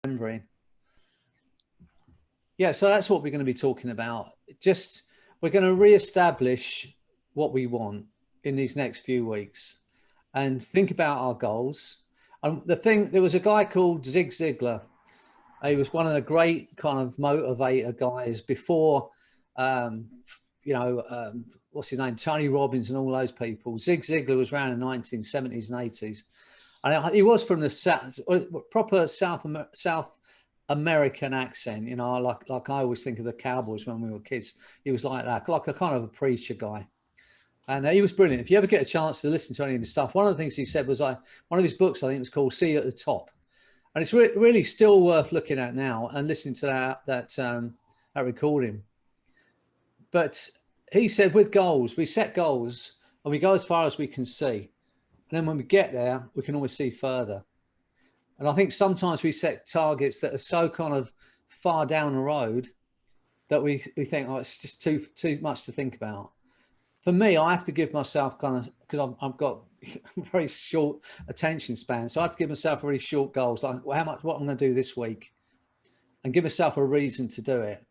remembering. Yeah, so that's what we're going to be talking about. Just we're going to re-establish what we want in these next few weeks and think about our goals. And there was a guy called Zig Ziglar. He was one of the great kind of motivator guys before, um, what's his name? Tony Robbins and all those people. Zig Ziglar was around in the 1970s and 80s. And he was from the South, proper South American accent, like I always think of the Cowboys when we were kids. He was like that, like a kind of a preacher guy. And he was brilliant. If you ever get a chance to listen to any of his stuff, one of the things he said was one of his books, I think, was called See You at the Top. And it's really still worth looking at now and listening to that recording. But he said with goals, we set goals and we go as far as we can see. And then when we get there, we can always see further. And I think sometimes we set targets that are so kind of far down the road that we think, oh, it's just too much to think about. For me, I have to give myself kind of, because I've got very short attention span. So I have to give myself really short goals, like what I'm going to do this week, and give myself a reason to do it.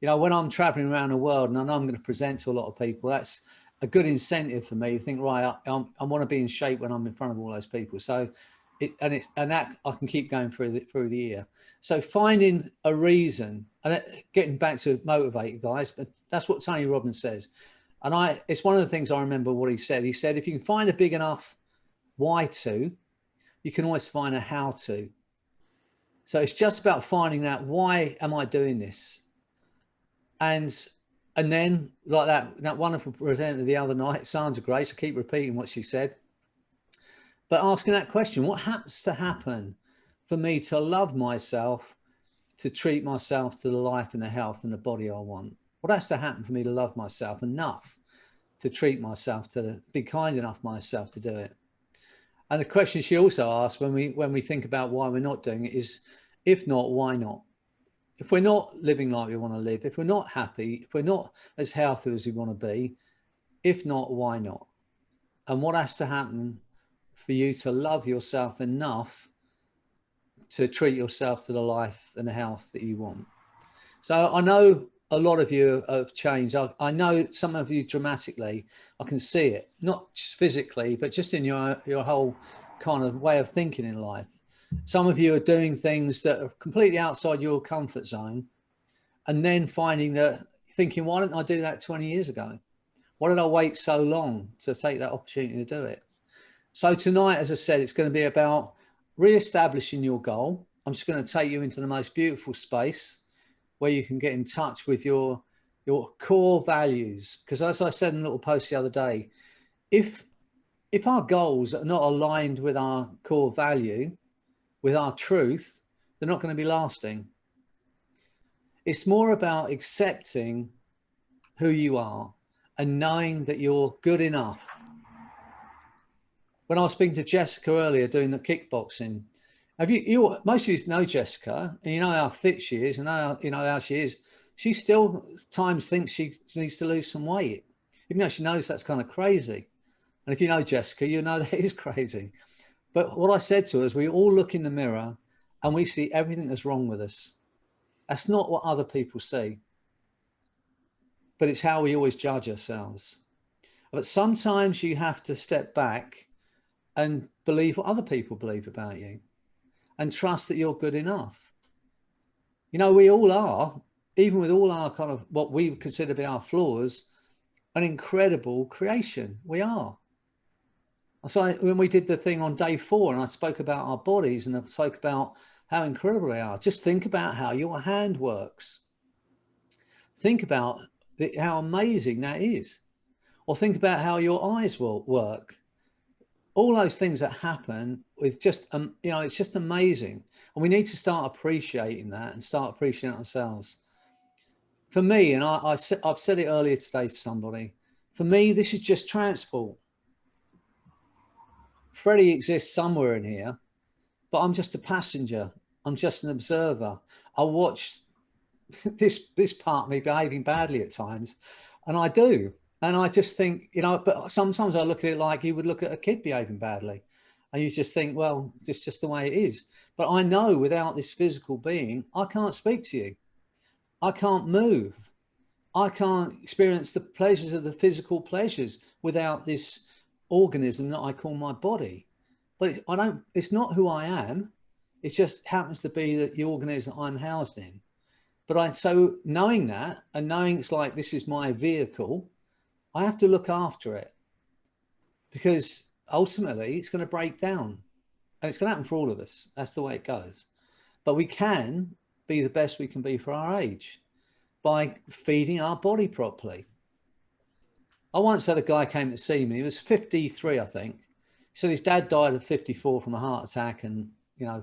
When I'm traveling around the world and I know I'm going to present to a lot of people, that's a good incentive for me to think, right, I want to be in shape when I'm in front of all those people. So that I can keep going through the year. So finding a reason, and getting back to motivate guys, but that's what Tony Robbins says. And it's one of the things I remember what he said. He said, if you can find a big enough why to, you can always find a how to. So it's just about finding out, why am I doing this? And then, like that wonderful presenter the other night, Sandra Grace, I keep repeating what she said, but asking that question, what has to happen for me to love myself, to treat myself to the life and the health and the body I want? What has to happen for me to love myself enough to treat myself, to be kind enough myself to do it? And the question she also asked when we think about why we're not doing it is, if not, why not? If we're not living like we want to live, if we're not happy, if we're not as healthy as we want to be, if not, why not? And what has to happen for you to love yourself enough to treat yourself to the life and the health that you want? So I know a lot of you have changed. I know some of you dramatically. I can see it, not just physically, but just in your whole kind of way of thinking in life. Some of you are doing things that are completely outside your comfort zone, and then thinking, why didn't I do that 20 years ago? Why did I wait so long to take that opportunity to do it? So tonight, as I said, it's going to be about re-establishing your goal. I'm just going to take you into the most beautiful space where you can get in touch with your core values. Because as I said in a little post the other day, if our goals are not aligned with our core value, with our truth, they're not going to be lasting. It's more about accepting who you are and knowing that you're good enough. When I was speaking to Jessica earlier doing the kickboxing, most of you know Jessica, and you know how fit she is, and you know how she is. She still times thinks she needs to lose some weight, even though she knows that's kind of crazy. And if you know Jessica, you know that is crazy. But what I said to her is, we all look in the mirror and we see everything that's wrong with us. That's not what other people see, but it's how we always judge ourselves. But sometimes you have to step back and believe what other people believe about you, and trust that you're good enough. We all are, even with all our kind of what we consider to be our flaws, an incredible creation. We are. So when we did the thing on day 4, and I spoke about our bodies and I spoke about how incredible they are, just think about how your hand works. Think about how amazing that is. Or think about how your eyes will work. All those things that happen with just, it's just amazing. And we need to start appreciating that and start appreciating ourselves. For me, and I've said it earlier today to somebody, for me, this is just transport. Freddy exists somewhere in here, but I'm just a passenger. I'm just an observer. I watch this part of me behaving badly at times, and I do. And I just think, but sometimes I look at it like you would look at a kid behaving badly. And you just think, well, it's just the way it is. But I know without this physical being, I can't speak to you. I can't move. I can't experience the pleasures of the physical pleasures without this organism that I call my body. But it's not who I am. It just happens to be that the organism I'm housed in. So knowing that, and knowing it's like, this is my vehicle, I have to look after it, because ultimately it's going to break down, and it's going to happen for all of us. That's the way it goes. But we can be the best we can be for our age by feeding our body properly. I once had a guy came to see me. He was 53, I think. He said his dad died at 54 from a heart attack, and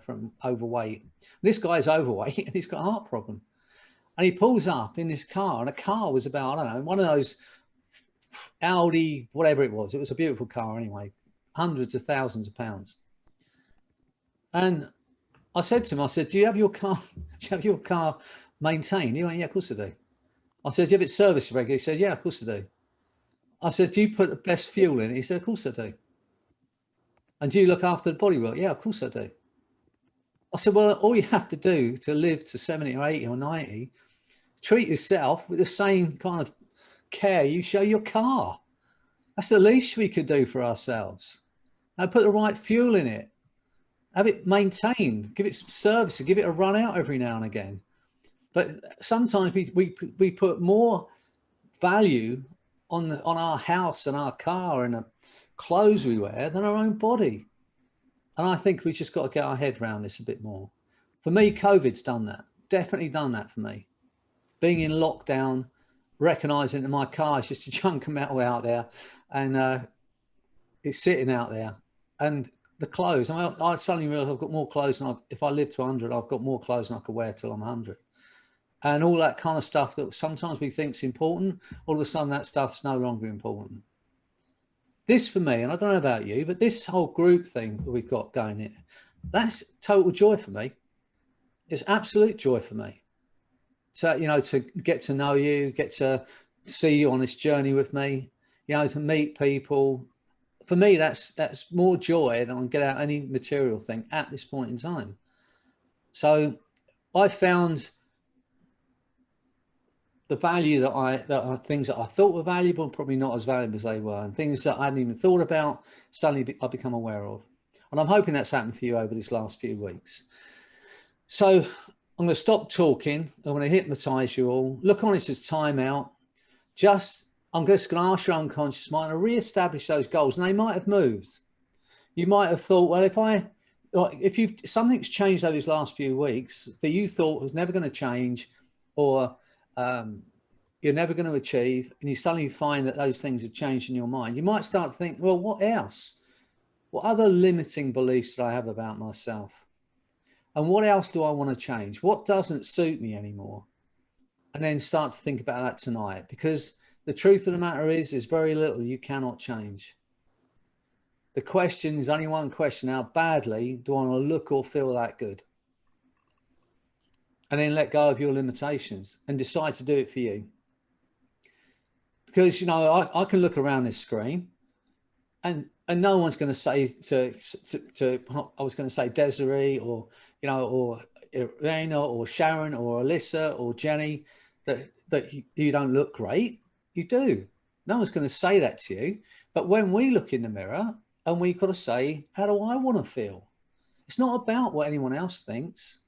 from overweight. This guy's overweight and he's got a heart problem. And he pulls up in this car, and the car was about, I don't know, one of those Audi, whatever it was. It was a beautiful car anyway, hundreds of thousands of pounds. And I said to him, I said, do you have your car maintained? He went, yeah, of course I do. I said, do you have it serviced regularly? He said, yeah, of course I do. I said, do you put the best fuel in it? He said, of course I do. And do you look after the bodywork? Yeah, of course I do. I said, well, all you have to do to live to 70 or 80 or 90, treat yourself with the same kind of care you show your car. That's the least we could do for ourselves. Now put the right fuel in it, have it maintained, give it some service, give it a run out every now and again. But sometimes we put more value on our house and our car and the clothes we wear than our own body. And I think we just got to get our head around this a bit more. For me, COVID's done that, definitely done that for me. Being in lockdown, recognizing that my car is just a chunk of metal out there, and it's sitting out there. And the clothes, I suddenly realized I've got more clothes than if I live to 100, I've got more clothes than I could wear till I'm 100. And all that kind of stuff that sometimes we think is important, all of a sudden that stuff's no longer important. This for me, and I don't know about you, but this whole group thing that we've got going in, that's total joy for me. It's absolute joy for me. So, to get to know you, get to see you on this journey with me, to meet people. For me, that's more joy than I can get out any material thing at this point in time. So I found the value that are things that I thought were valuable, probably not as valuable as they were, and things that I hadn't even thought about, suddenly I become aware of. And I'm hoping that's happened for you over these last few weeks. So I'm going to stop talking. I'm going to hypnotize you all. Look on this as time out. I'm just going to ask your unconscious mind to re-establish those goals, and they might have moved. You might have thought, well, something's changed over these last few weeks that you thought was never going to change, or you're never going to achieve, and you suddenly find that those things have changed in your mind. You might start to think, well, what else? What other limiting beliefs do I have about myself? And what else do I want to change? What doesn't suit me anymore? And then start to think about that tonight, because the truth of the matter is very little you cannot change. The question is only one question: how badly do I want to look or feel that good? And then let go of your limitations and decide to do it for you. Because, I can look around this screen and no one's going to say I was going to say Desiree or Irena or Sharon or Alyssa or Jenny that you don't look great. You do. No one's going to say that to you. But when we look in the mirror, and we've got to say, how do I want to feel? It's not about what anyone else thinks.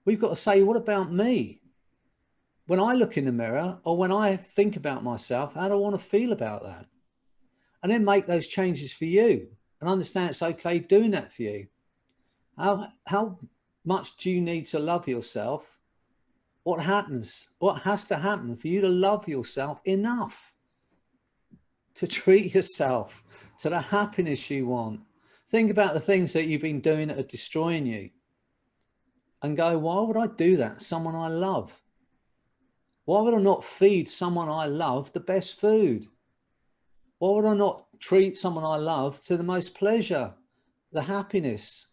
We've got to say, what about me? When I look in the mirror, or when I think about myself, how do I want to feel about that? And then make those changes for you, and understand it's okay doing that for you. How much do you need to love yourself? What happens? What has to happen for you to love yourself enough to treat yourself to the happiness you want? Think about the things that you've been doing that are destroying you, and go, why would I do that to someone I love? Why would I not feed someone I love the best food? Why would I not treat someone I love to the most pleasure, the happiness?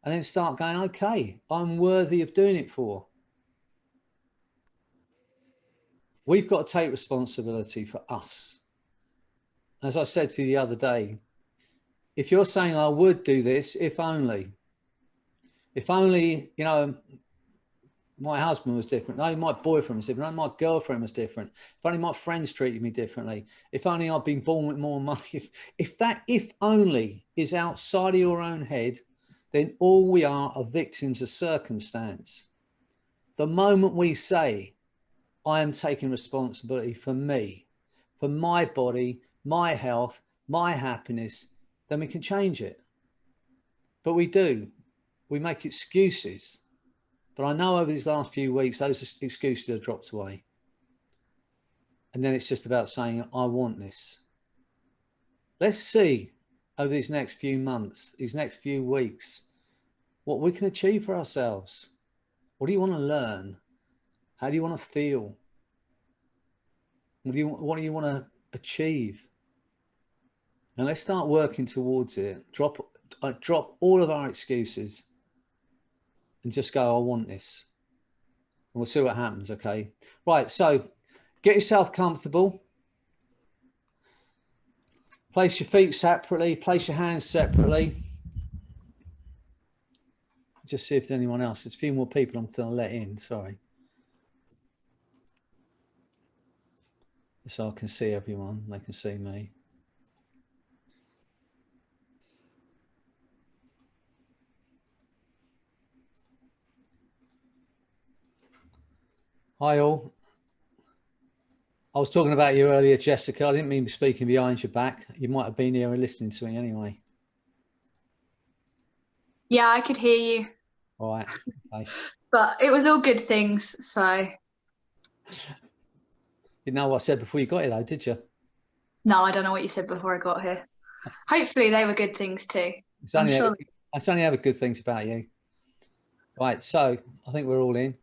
And then start going, okay, I'm worthy of doing it for. We've got to take responsibility for us. As I said to you the other day, if you're saying I would do this, if only, you know, my husband was different. Only my boyfriend was different. Only my girlfriend was different. If only my friends treated me differently. If only I'd been born with more money. If that if only is outside of your own head, then all we are victims of circumstance. The moment we say, I am taking responsibility for me, for my body, my health, my happiness, then we can change it. But we do. We make excuses. But I know over these last few weeks, those excuses have dropped away. And then it's just about saying, I want this. Let's see over these next few months, these next few weeks, what we can achieve for ourselves. What do you want to learn? How do you want to feel? What do you want to achieve? And let's start working towards it. Drop all of our excuses and just go, I want this. And we'll see what happens, okay? Right, so get yourself comfortable. Place your feet separately, place your hands separately. Just see if there's anyone else. There's a few more people I'm going to let in, sorry. So I can see everyone, they can see me. Hi all. I was talking about you earlier, Jessica. I didn't mean speaking behind your back. You might have been here and listening to me anyway. Yeah, I could hear you. All right. Okay. But it was all good things, so. You know what I said before you got here though, did you? No, I don't know what you said before I got here. Hopefully they were good things too. I'm sure. It's only ever good things about you. Right, so I think we're all in.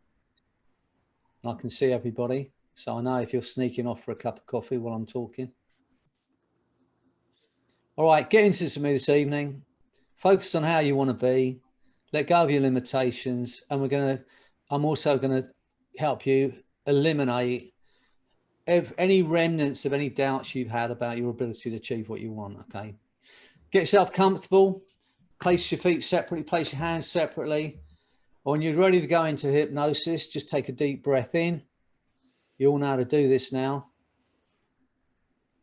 I can see everybody. So I know if you're sneaking off for a cup of coffee while I'm talking. All right, get into this with me this evening. Focus on how you want to be. Let go of your limitations. And I'm also going to help you eliminate any remnants of any doubts you've had about your ability to achieve what you want, okay? Get yourself comfortable. Place your feet separately, place your hands separately. When you're ready to go into hypnosis, just take a deep breath in. You all know how to do this now.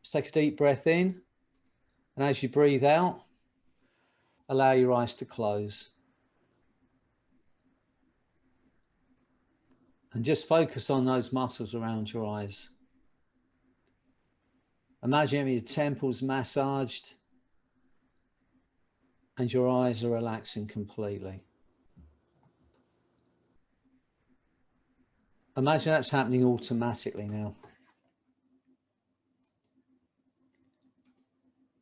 Just take a deep breath in. And as you breathe out, allow your eyes to close. And just focus on those muscles around your eyes. Imagine your temples massaged and your eyes are relaxing completely. Imagine that's happening automatically now.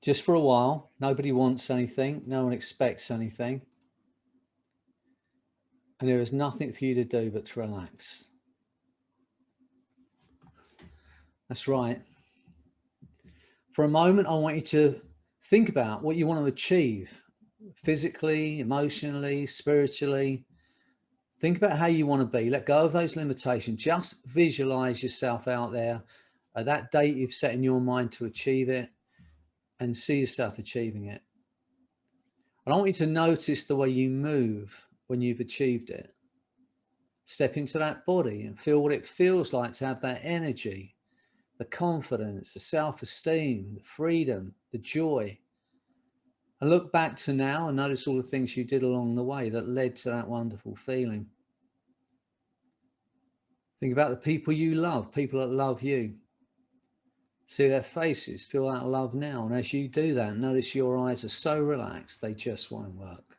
Just for a while, nobody wants anything, no one expects anything. And there is nothing for you to do but to relax. That's right. For a moment, I want you to think about what you want to achieve physically, emotionally, spiritually. Think about how you want to be. Let go of those limitations. Just visualize yourself out there at that date you've set in your mind to achieve it and see yourself achieving it. And I want you to notice the way you move when you've achieved it. Step into that body and feel what it feels like to have that energy, the confidence, the self-esteem, the freedom, the joy. And look back to now and notice all the things you did along the way that led to that wonderful feeling. Think about the people you love, people that love you. See their faces, feel that love now. And as you do that, notice your eyes are so relaxed, they just won't work.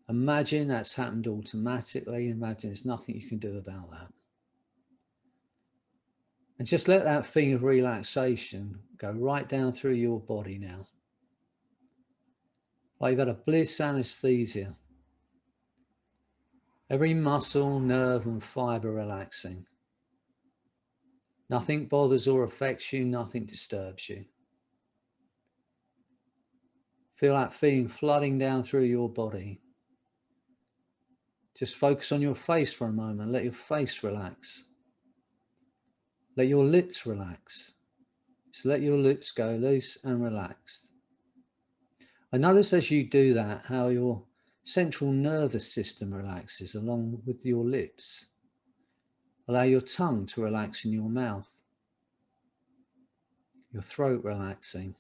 Imagine that's happened automatically. Imagine there's nothing you can do about that. And just let that feeling of relaxation go right down through your body now. Like you've had a bliss anesthesia. Every muscle, nerve and fiber relaxing. Nothing bothers or affects you, nothing disturbs you. Feel that feeling flooding down through your body. Just focus on your face for a moment. Let your face relax. Let your lips relax. Just let your lips go loose and relaxed. And notice as you do that, how your central nervous system relaxes along with your lips. Allow your tongue to relax in your mouth, your throat relaxing,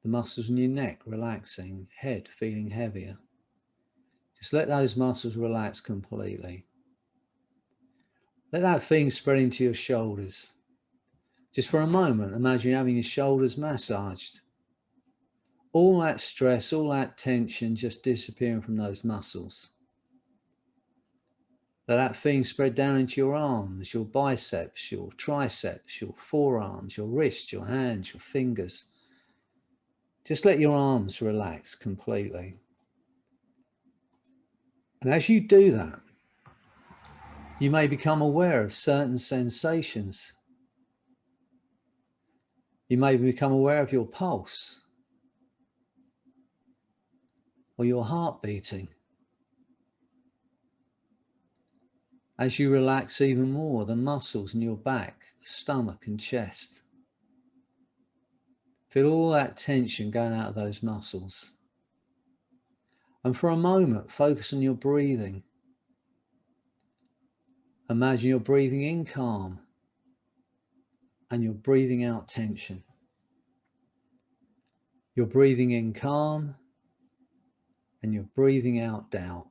the muscles in your neck relaxing, head feeling heavier. Just let those muscles relax completely. Let that feeling spread into your shoulders. Just for a moment, imagine having your shoulders massaged. All that stress, all that tension just disappearing from those muscles. Let that feeling spread down into your arms, your biceps, your triceps, your forearms, your wrists, your hands, your fingers. Just let your arms relax completely. And as you do that, you may become aware of certain sensations. You may become aware of your pulse or your heart beating. As you relax even more, the muscles in your back, stomach and chest. Feel all that tension going out of those muscles. And for a moment, focus on your breathing. Imagine you're breathing in calm and you're breathing out tension. You're breathing in calm and you're breathing out doubt.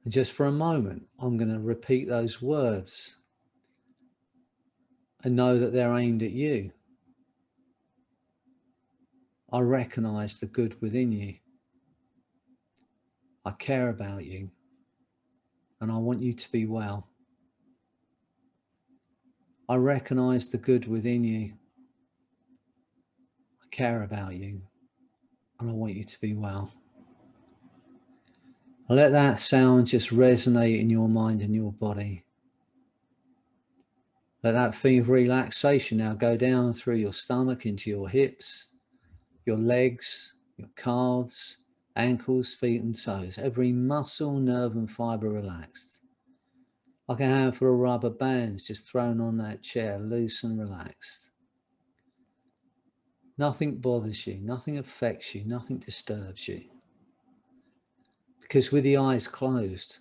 And just for a moment, I'm going to repeat those words and know that they're aimed at you. I recognize the good within you. I care about you and I want you to be well. I recognize the good within you. I care about you and I want you to be well. Let that sound just resonate in your mind and your body. Let that feeling of relaxation now go down through your stomach into your hips, your legs, your calves, ankles, feet and toes. Every muscle, nerve and fibre relaxed. Like a handful of rubber bands just thrown on that chair, loose and relaxed. Nothing bothers you, nothing affects you, nothing disturbs you. Because with the eyes closed,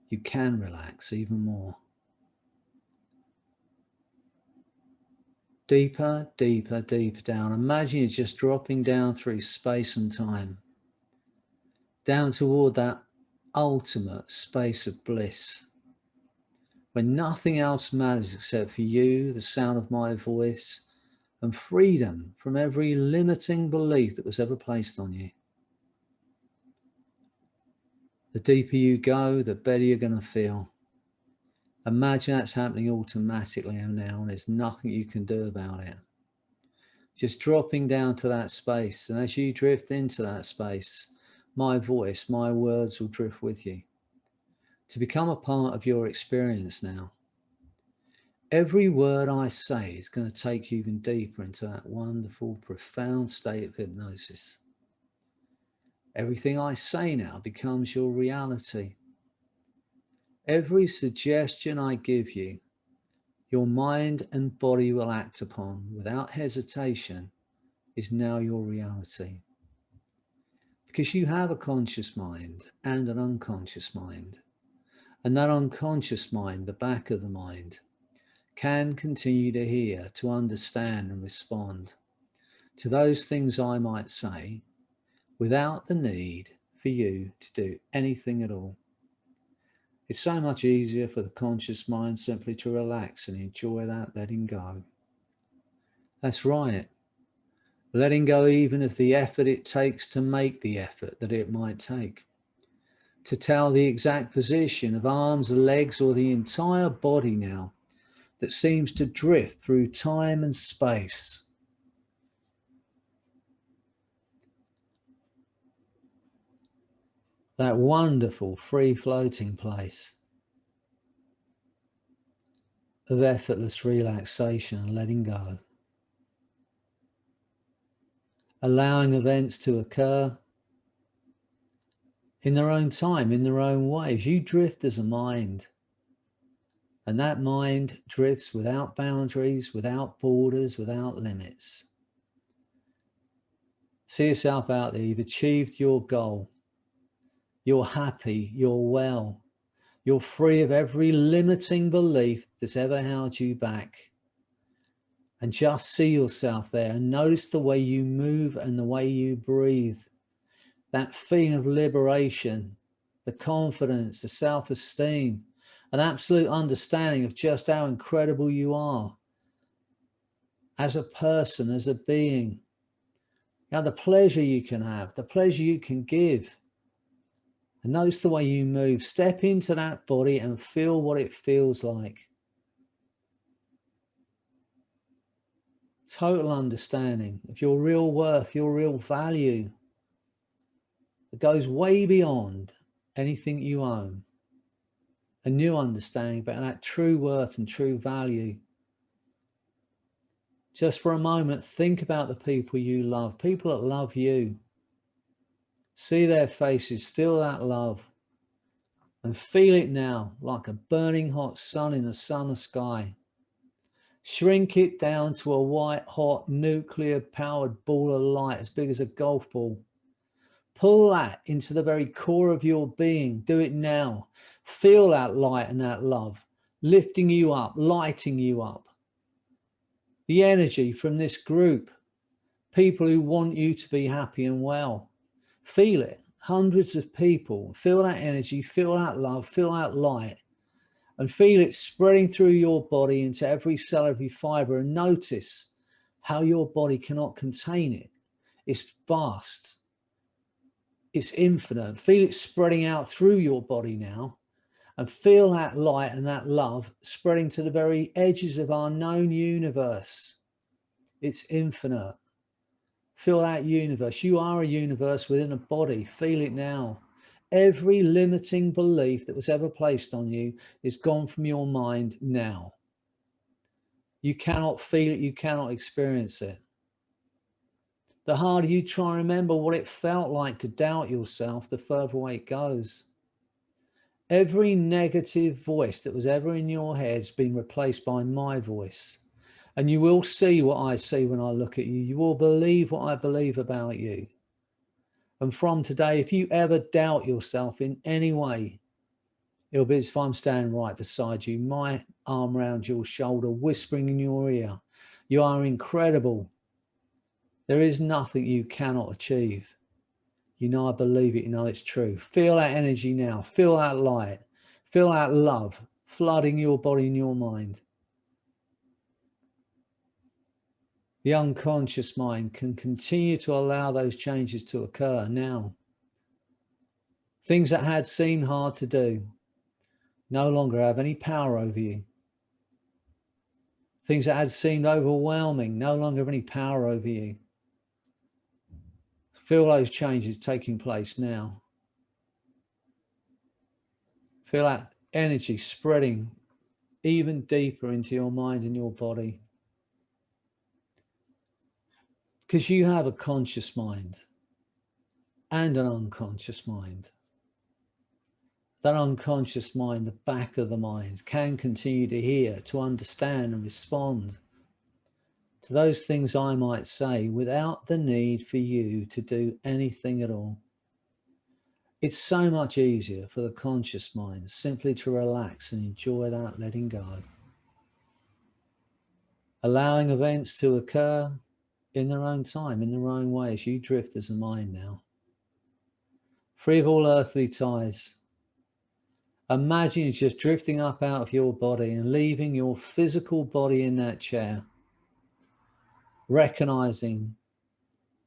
you can relax even more. Deeper, deeper, deeper down. Imagine you're just dropping down through space and time, down toward that ultimate space of bliss, where nothing else matters except for you, the sound of my voice, and freedom from every limiting belief that was ever placed on you. The deeper you go, the better you're going to feel. Imagine that's happening automatically now, and there's nothing you can do about it. Just dropping down to that space, and as you drift into that space, my voice, my words will drift with you to become a part of your experience now. Every word I say is going to take you even deeper into that wonderful, profound state of hypnosis. Everything I say now becomes your reality. Every suggestion I give you, your mind and body will act upon without hesitation, is now your reality. Because you have a conscious mind and an unconscious mind. And that unconscious mind, the back of the mind, can continue to hear, to understand and respond to those things I might say without the need for you to do anything at all. It's so much easier for the conscious mind simply to relax and enjoy that letting go. That's right. Letting go even of the effort it takes to make the effort that it might take. To tell the exact position of arms, legs, or the entire body now that seems to drift through time and space. That wonderful free floating place of effortless relaxation and letting go. Allowing events to occur in their own time, in their own ways. You drift as a mind. And that mind drifts without boundaries, without borders, without limits. See yourself out there. You've achieved your goal. You're happy. You're well. You're free of every limiting belief that's ever held you back. And just see yourself there and notice the way you move and the way you breathe. That feeling of liberation, the confidence, the self-esteem, an absolute understanding of just how incredible you are as a person, as a being. Now, the pleasure you can have, the pleasure you can give. And notice the way you move. Step into that body and feel what it feels like. Total understanding of your real worth, your real value. It goes way beyond anything you own. A new understanding about that true worth and true value. Just for a moment, think about the people you love, people that love you. See their faces, feel that love, and feel it now like a burning hot sun in a summer sky. Shrink it down to a white hot nuclear powered ball of light as big as a golf ball. Pull that into the very core of your being. Do it now. Feel that light and that love lifting you up, lighting you up. The energy from this group, people who want you to be happy and well. Feel it. Hundreds of people. Feel that energy, feel that love, feel that light, and feel it spreading through your body into every cell, every fiber, and notice how your body cannot contain it. It's vast. It's infinite. Feel it spreading out through your body now, and feel that light and that love spreading to the very edges of our known universe. It's infinite. Feel that universe. You are a universe within a body. Feel it now. Every limiting belief that was ever placed on you is gone from your mind now. You cannot feel it. You cannot experience it. The harder you try and remember what it felt like to doubt yourself, the further away it goes. Every negative voice that was ever in your head has been replaced by my voice. And you will see what I see when I look at you. You will believe what I believe about you. And from today, if you ever doubt yourself in any way, it'll be as if I'm standing right beside you, my arm around your shoulder, whispering in your ear, you are incredible. There is nothing you cannot achieve. You know I believe it, you know it's true. Feel that energy now, feel that light, feel that love flooding your body and your mind. The unconscious mind can continue to allow those changes to occur now. Things that had seemed hard to do no longer have any power over you. Things that had seemed overwhelming no longer have any power over you. Feel those changes taking place now. Feel that energy spreading even deeper into your mind and your body. Because you have a conscious mind and an unconscious mind. That unconscious mind, the back of the mind, can continue to hear, to understand and respond to those things I might say without the need for you to do anything at all. It's so much easier for the conscious mind simply to relax and enjoy that letting go. Allowing events to occur in their own time, in their own way, as you drift as a mind now. Free of all earthly ties. Imagine you're just drifting up out of your body and leaving your physical body in that chair. Recognizing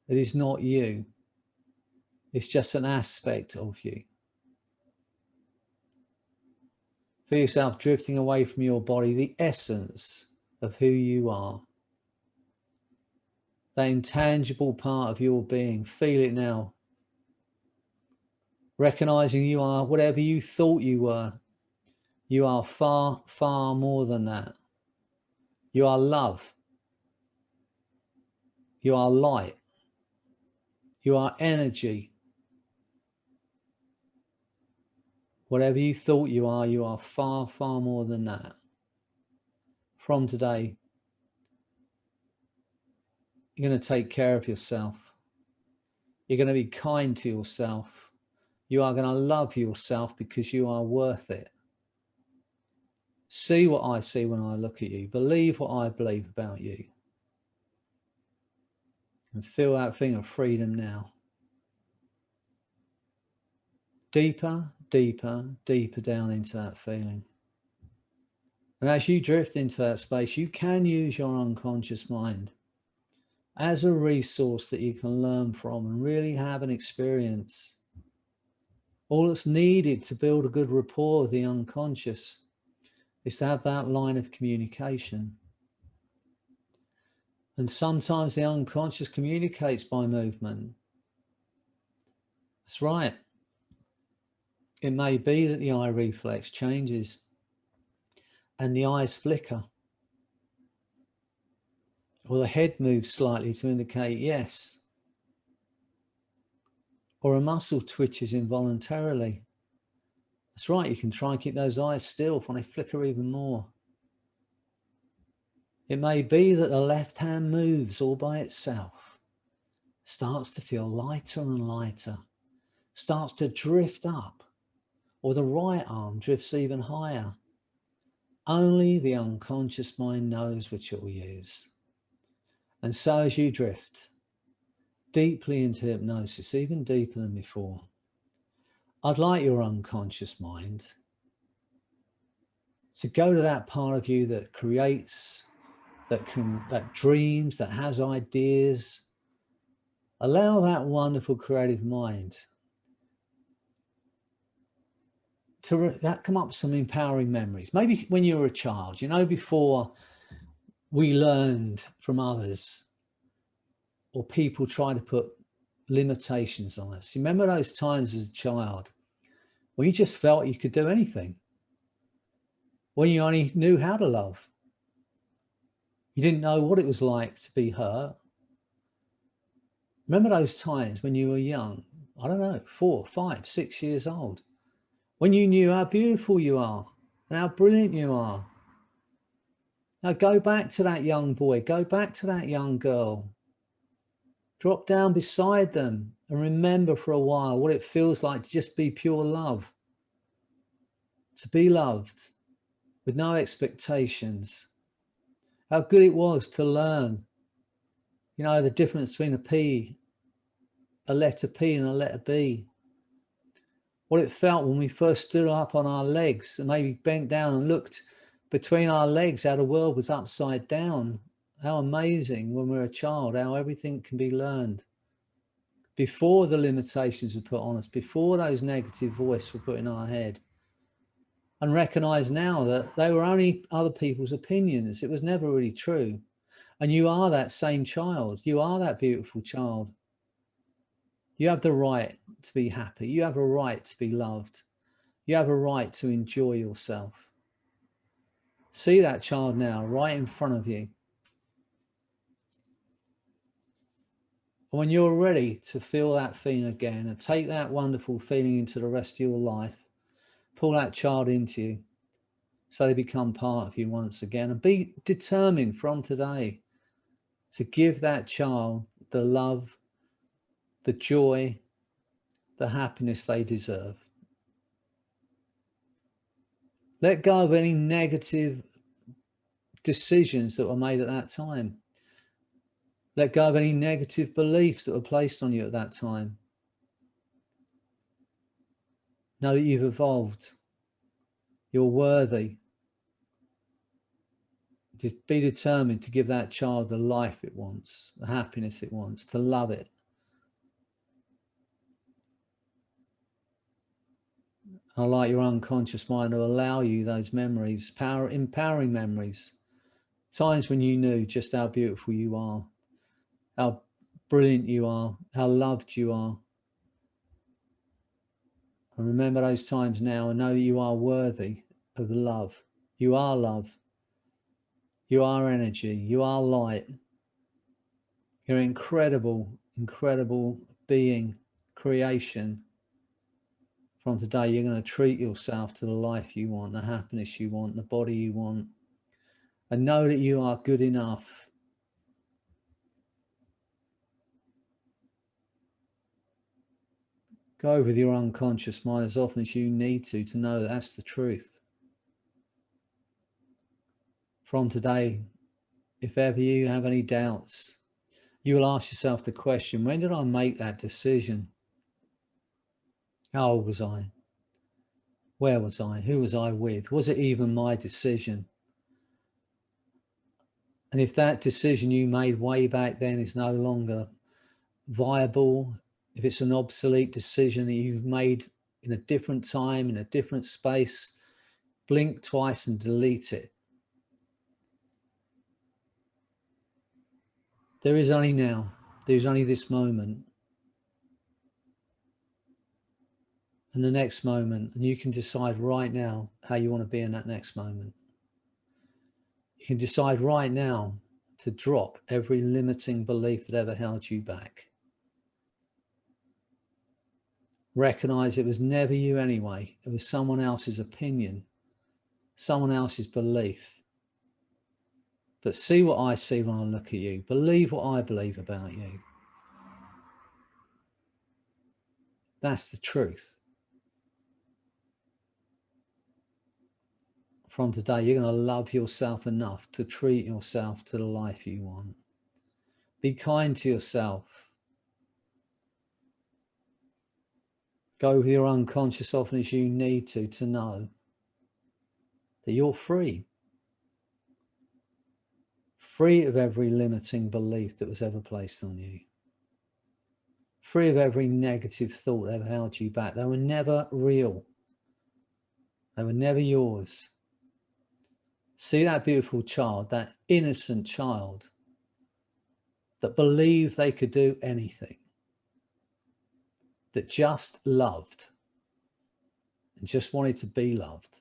that it's not you. It's just an aspect of you. Feel yourself drifting away from your body, the essence of who you are. That intangible part of your being. Feel it now. Recognizing you are whatever you thought you were. You are far, far more than that. You are love. You are light. You are energy. Whatever you thought you are far, far more than that. From today, you're going to take care of yourself. You're going to be kind to yourself. You are going to love yourself because you are worth it. See what I see when I look at you. Believe what I believe about you. And feel that thing of freedom now. Deeper, deeper, deeper down into that feeling. And as you drift into that space, you can use your unconscious mind as a resource that you can learn from and really have an experience. All that's needed to build a good rapport with the unconscious is to have that line of communication. And sometimes the unconscious communicates by movement. That's right. It may be that the eye reflex changes and the eyes flicker, or the head moves slightly to indicate yes, or a muscle twitches involuntarily. That's right, you can try and keep those eyes still when they flicker even more. It may be that the left hand moves all by itself, starts to feel lighter and lighter, starts to drift up, or the right arm drifts even higher. Only the unconscious mind knows which it will use. And so as you drift deeply into hypnosis, even deeper than before, I'd like your unconscious mind to go to that part of you that creates, that dreams, that has ideas. Allow that wonderful creative mind to come up with some empowering memories. Maybe when you were a child, you know, before we learned from others or people trying to put limitations on us. You remember those times as a child when you just felt you could do anything, when you only knew how to love. You didn't know what it was like to be hurt. Remember those times when you were young, I don't know, 4, 5, 6 years old, when you knew how beautiful you are and how brilliant you are. Now go back to that young boy, go back to that young girl. Drop down beside them and remember for a while what it feels like to just be pure love. To be loved with no expectations. How good it was to learn, you know, the difference between a letter P and a letter B. What it felt when we first stood up on our legs and maybe bent down and looked between our legs, how the world was upside down. How amazing when we're a child, how everything can be learned. Before the limitations were put on us, before those negative voices were put in our head. And recognize now that they were only other people's opinions. It was never really true. And you are that same child. You are that beautiful child. You have the right to be happy. You have a right to be loved. You have a right to enjoy yourself. See that child now right in front of you. And when you're ready to feel that feeling again and take that wonderful feeling into the rest of your life, pull that child into you so they become part of you once again, and be determined from today to give that child the love, the joy, the happiness they deserve. Let go of any negative decisions that were made at that time. Let go of any negative beliefs that were placed on you at that time. Know that you've evolved. You're worthy. Just be determined to give that child the life it wants, the happiness it wants, to love it. I like your unconscious mind to allow you those memories, empowering memories, times when you knew just how beautiful you are, how brilliant you are, how loved you are. And remember those times now and know that you are worthy of love. You are love. You are energy. You are light. You're an incredible, incredible being, creation. From today, you're going to treat yourself to the life you want, the happiness you want, the body you want. And know that you are good enough. Go with your unconscious mind as often as you need to know that that's the truth. From today, if ever you have any doubts, you will ask yourself the question, when did I make that decision? How old was I? Where was I? Who was I with? Was it even my decision? And if that decision you made way back then is no longer viable, if it's an obsolete decision that you've made in a different time, in a different space, blink twice and delete it. There is only now. There's only this moment. And the next moment. And you can decide right now how you want to be in that next moment. You can decide right now to drop every limiting belief that ever held you back. Recognize it was never you anyway. It was someone else's opinion, someone else's belief. But see what I see when I look at you. Believe what I believe about you. That's the truth. From today, you're going to love yourself enough to treat yourself to the life you want. Be kind to yourself. Go with your unconscious often as you need to know that you're free. Free of every limiting belief that was ever placed on you. Free of every negative thought that ever held you back. They were never real. They were never yours. See that beautiful child, that innocent child that believed they could do anything, that just loved and just wanted to be loved.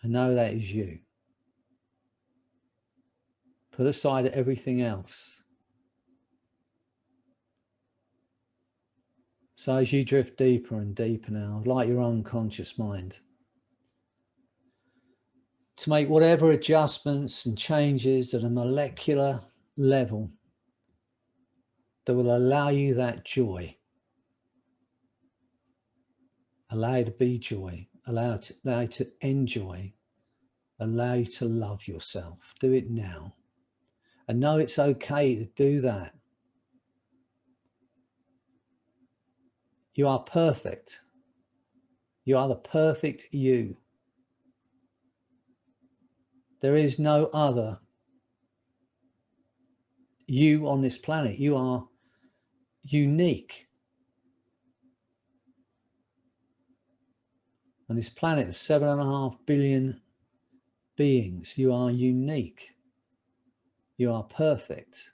And know that is you. Put aside everything else. So as you drift deeper and deeper now, like your unconscious mind, to make whatever adjustments and changes at a molecular level that will allow you that joy. Allow you to be joy. Allow you to enjoy. Allow you to love yourself. Do it now. And know it's okay to do that. You are perfect. You are the perfect you. There is no other you on this planet. You are unique. On this planet of 7.5 billion beings, you are unique. You are perfect.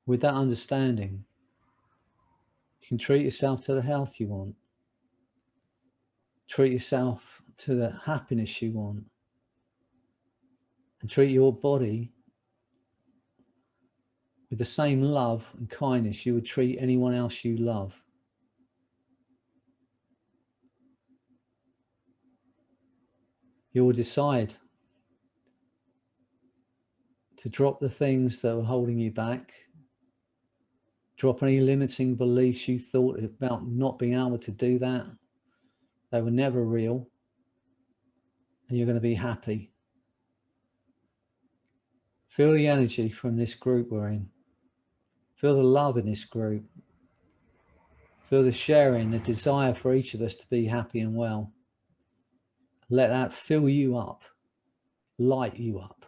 With that understanding, you can treat yourself to the health you want. Treat yourself to the happiness you want. And treat your body with the same love and kindness you would treat anyone else you love. You will decide to drop the things that were holding you back. Drop any limiting beliefs you thought about not being able to do that. They were never real. And you're going to be happy. Feel the energy from this group we're in. Feel the love in this group. Feel the sharing, the desire for each of us to be happy and well. Let that fill you up, light you up.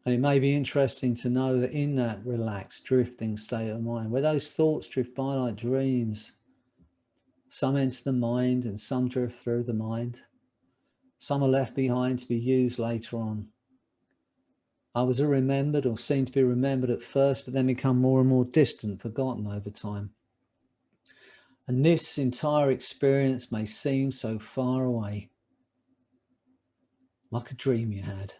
And it may be interesting to know that in that relaxed, drifting state of mind, where those thoughts drift by like dreams, some enter the mind and some drift through the mind. Some are left behind to be used later on. Others are remembered or seem to be remembered at first, but then become more and more distant, forgotten over time. And this entire experience may seem so far away, like a dream you had.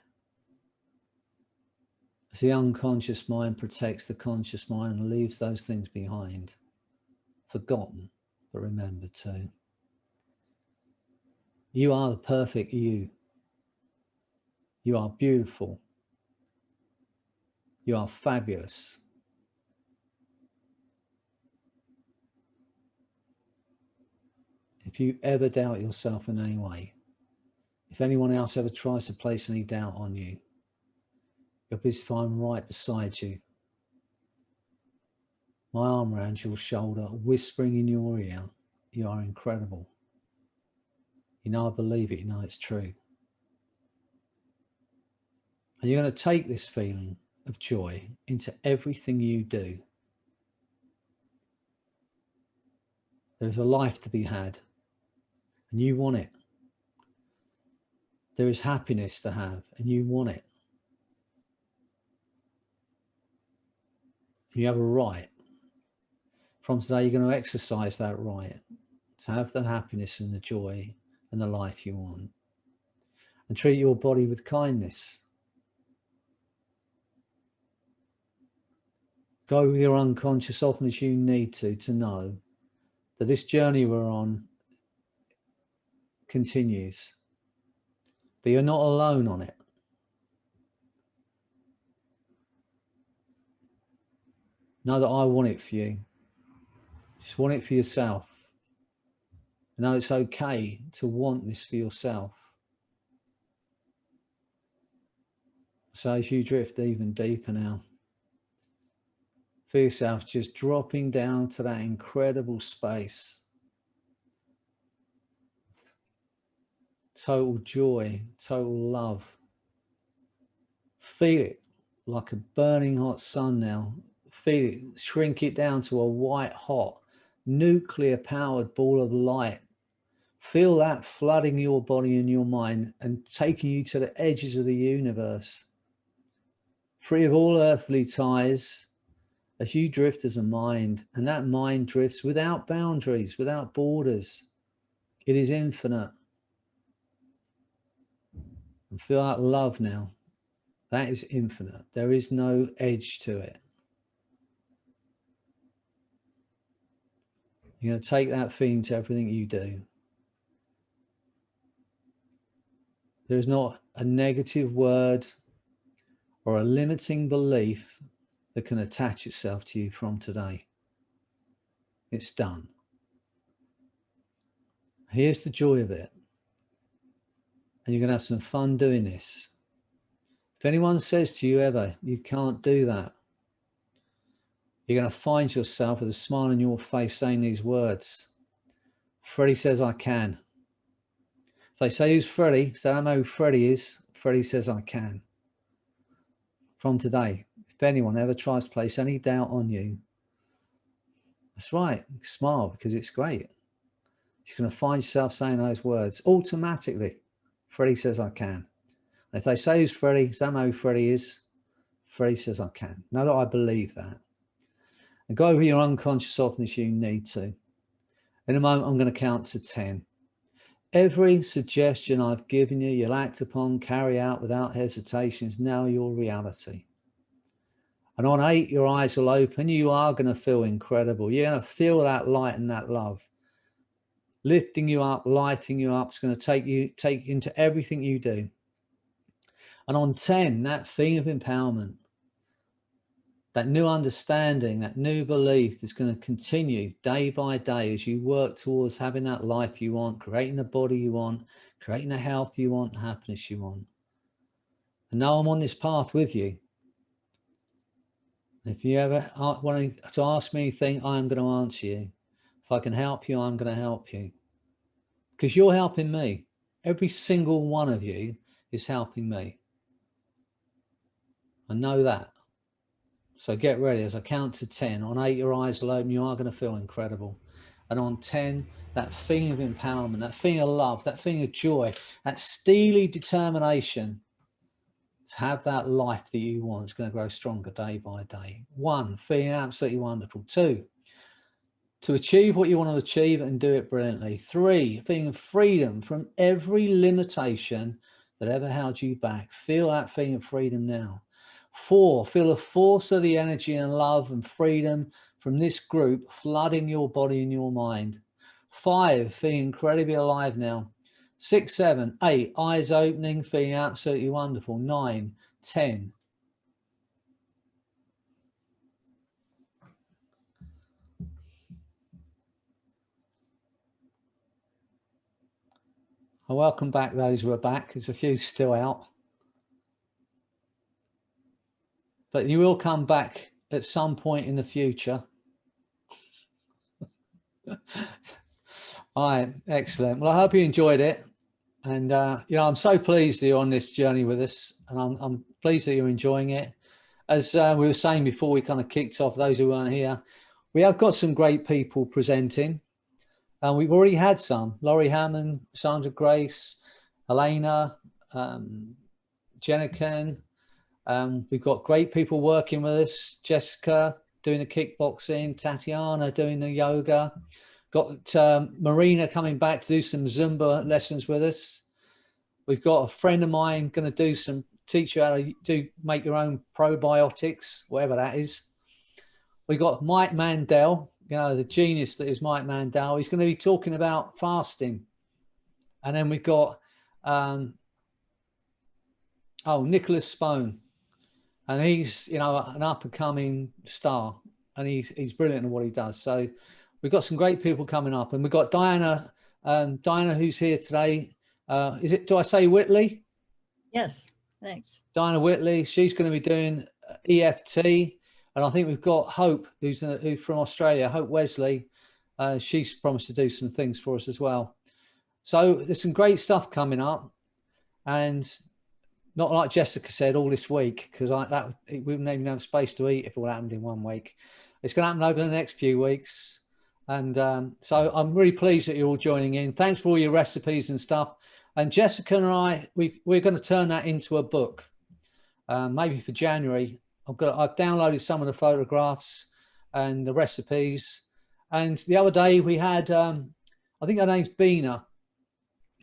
As the unconscious mind protects the conscious mind and leaves those things behind. forgotten, but remembered too. You are the perfect you. You are beautiful. You are fabulous. If you ever doubt yourself in any way, if anyone else ever tries to place any doubt on you, you'll be fine right beside you. My arm around your shoulder, whispering in your ear, you are incredible. You know I believe it, you know it's true. And you're going to take this feeling of joy into everything you do. There's a life to be had, and you want it. There is happiness to have, and you want it. You have a right. From today, you're going to exercise that right to have the happiness and the joy and the life you want. And treat your body with kindness. Go with your unconscious often as you need to know that this journey we're on continues. But you're not alone on it. Know that I want it for you. Just want it for yourself. Know it's okay to want this for yourself. So as you drift even deeper now, feel yourself just dropping down to that incredible space. Total joy, total love. Feel it like a burning hot sun now. Feel it, shrink it down to a white hot, nuclear powered ball of light. Feel that flooding your body and your mind and taking you to the edges of the universe. Free of all earthly ties as you drift as a mind, and that mind drifts without boundaries, without borders. It is infinite. And feel that love now. That is infinite. There is no edge to it. You're going to take that feeling to everything you do. There is not a negative word or a limiting belief that can attach itself to you from today. It's done. Here's the joy of it. And you're going to have some fun doing this. If anyone says to you ever, you can't do that, you're going to find yourself with a smile on your face saying these words. Freddy says I can. If they say who's Freddy, say I don't know who Freddy is. Freddy says I can. From today, if anyone ever tries to place any doubt on you, that's right, smile because it's great. You're going to find yourself saying those words automatically. Freddy says I can. And if they say who's Freddy, say I know who Freddy is. Freddy says I can. Know that I believe that. And go over your unconscious often as you need to. In a moment, I'm going to count to 10. Every suggestion I've given you, you'll act upon, carry out without hesitation is now your reality. And on 8, your eyes will open. You are going to feel incredible. You're going to feel that light and that love. Lifting you up, lighting you up. It's going to take into everything you do. And on 10, that feeling of empowerment, that new understanding, that new belief is going to continue day by day as you work towards having that life you want, creating the body you want, creating the health you want, the happiness you want. And now I'm on this path with you. If you ever want to ask me anything, I'm going to answer you. If I can help you, I'm going to help you. Because you're helping me. Every single one of you is helping me. I know that. So get ready as I count to 10. On 8, your eyes will open. You are going to feel incredible. And on 10, that feeling of empowerment, that feeling of love, that feeling of joy, that steely determination to have that life that you want is going to grow stronger day by day. 1, feeling absolutely wonderful. 2, to achieve what you want to achieve and do it brilliantly. 3, feeling freedom from every limitation that ever held you back. Feel that feeling of freedom now. 4, feel the force of the energy and love and freedom from this group flooding your body and your mind. 5, feeling incredibly alive now. 6, 7, 8, eyes opening, feeling absolutely wonderful. 9, 10. I welcome back those who are back. There's a few still out. But you will come back at some point in the future. All right, excellent. Well, I hope you enjoyed it. And, you know, I'm so pleased that you're on this journey with us. And I'm pleased that you're enjoying it. As we were saying before we kind of kicked off, those who weren't here, we have got some great people presenting. And we've already had some. Laurie Hammond, Sandra Grace, Elena, Jenniken. We've got great people working with us. Jessica doing the kickboxing, Tatiana doing the yoga. Got Marina coming back to do some Zumba lessons with us. We've got a friend of mine going to teach you how to make your own probiotics, whatever that is. We've got Mike Mandel, you know, the genius that is Mike Mandel. He's going to be talking about fasting. And then we've got, Nicholas Spone. And he's, you know, an up and coming star, and he's brilliant in what he does. So we've got some great people coming up, and we've got Diana, who's here today. Do I say Whitley? Yes, thanks. Diana Whitley, she's going to be doing EFT. And I think we've got Hope, who's from Australia, Hope Wesley. She's promised to do some things for us as well. So there's some great stuff coming up, and not like Jessica said, all this week, because we wouldn't even have space to eat if it all happened in 1 week. It's going to happen over the next few weeks. And so I'm really pleased that you're all joining in. Thanks for all your recipes and stuff. And Jessica and I, we're going to turn that into a book, maybe for January. I've downloaded some of the photographs and the recipes. And the other day we had, I think her name's Bina,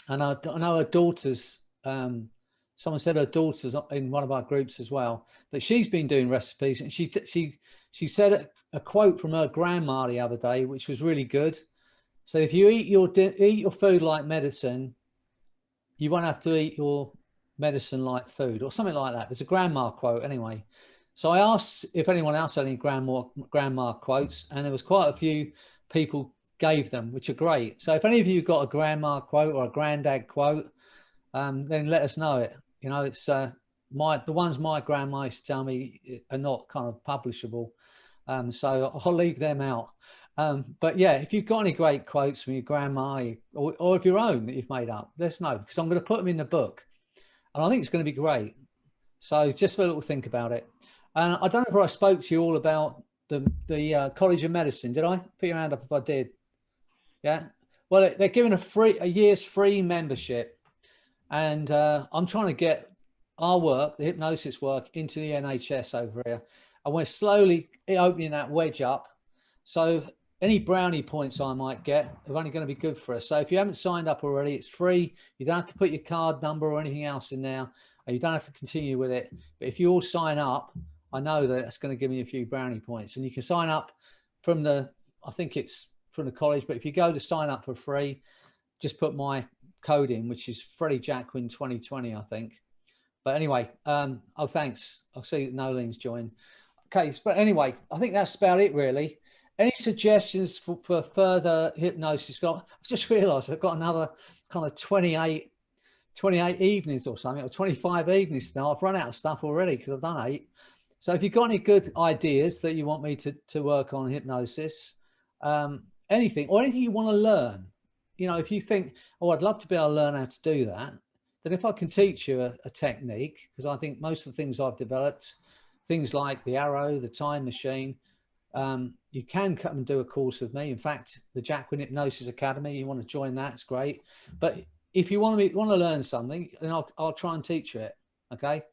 and I know her daughter's, someone said her daughter's in one of our groups as well, but she's been doing recipes, and she said a quote from her grandma the other day, which was really good. So if you eat your food like medicine, you won't have to eat your medicine like food, or something like that. There's a grandma quote anyway. So I asked if anyone else had any grandma quotes, and there was quite a few people gave them, which are great. So if any of you got a grandma quote or a granddad quote, then let us know it. You know, it's the ones my grandma used to tell me are not kind of publishable. So I'll leave them out. But yeah, if you've got any great quotes from your grandma or of your own that you've made up, let us know, because I'm going to put them in the book, and I think it's going to be great. So just for a little think about it. And I don't know if I spoke to you all about the College of Medicine. Did I? Put your hand up if I did. Yeah. Well, they're giving a year's free membership. And I'm trying to get our work, the hypnosis work, into the NHS over here. And we're slowly opening that wedge up. So any brownie points I might get are only going to be good for us. So if you haven't signed up already, it's free. You don't have to put your card number or anything else in there. And you don't have to continue with it. But if you all sign up, I know that that's going to give me a few brownie points. And you can sign up from I think it's from the college. But if you go to sign up for free, just put my code in, which is Freddy Jacquin 2020, I think. But anyway, thanks. I see that Nolene's joined. Okay, but anyway, I think that's about it really. Any suggestions for further hypnosis? I've just realized I've got another kind of 28 evenings or something, or 25 evenings now. I've run out of stuff already because I've done 8. So if you've got any good ideas that you want me to work on hypnosis, anything you want to learn, you know, if you think, oh, I'd love to be able to learn how to do that, then if I can teach you a technique, because I think most of the things I've developed, things like the arrow, the time machine, you can come and do a course with me. In fact, the Jacquin Hypnosis Academy, you want to join that, it's great. But if you want to learn something, then I'll try and teach you it. Okay.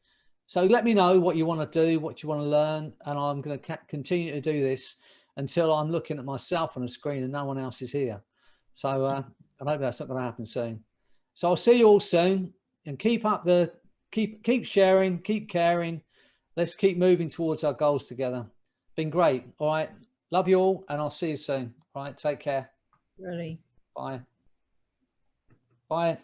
So let me know what you want to do, what you want to learn. And I'm going to continue to do this until I'm looking at myself on the screen and no one else is here. So I hope that's not going to happen soon. So I'll see you all soon, and keep sharing, keep caring. Let's keep moving towards our goals together. Been great. All right. Love you all, and I'll see you soon. All right, take care. Really. Bye. Bye.